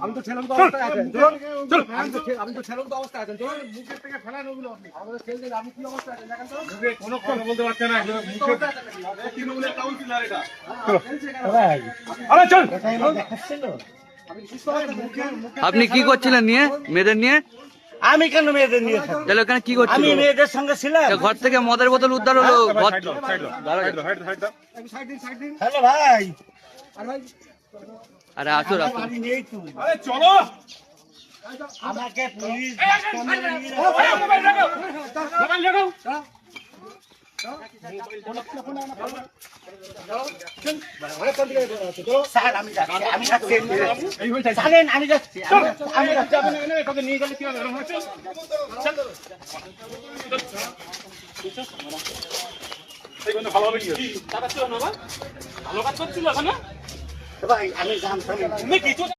আমি তো ছেলের তো অবস্থায় আছেন চলুন আমি তো ছেলের তো অবস্থায় আছেন চলুন মুখের থেকে ফেলান ওগুলো আপনি আমাদের ছেলে আপনি কি অবস্থায় আছেন দেখেন তো মুখে কোনো কথা বলতে পারছে না মুখে তৃণমূলের কাউন্সিলর এটা আরে চল আপনি কি করছিলেন নিয়ে মেয়েদের নিয়ে? আমি কেন মেয়েদের নিয়ে তাহলে ওখানে কি করছিলেন? আমি মেয়েদের সঙ্গে ছিলাম। ঘর থেকে মদের বোতল উদ্ধার হলো। হ্যালো ভাই, আরে আসুন আসুন। আরে চলো, আমাকে পুলিশ স্যার আমি যাচ্ছি, আমি যাচ্ছি, জানেন আমি যাচ্ছি, আমি তোকে নিয়ে গেলে কি হবে ভালো হবে কি ভালো কাজ করছিল এখন ভাই আমি জানতাম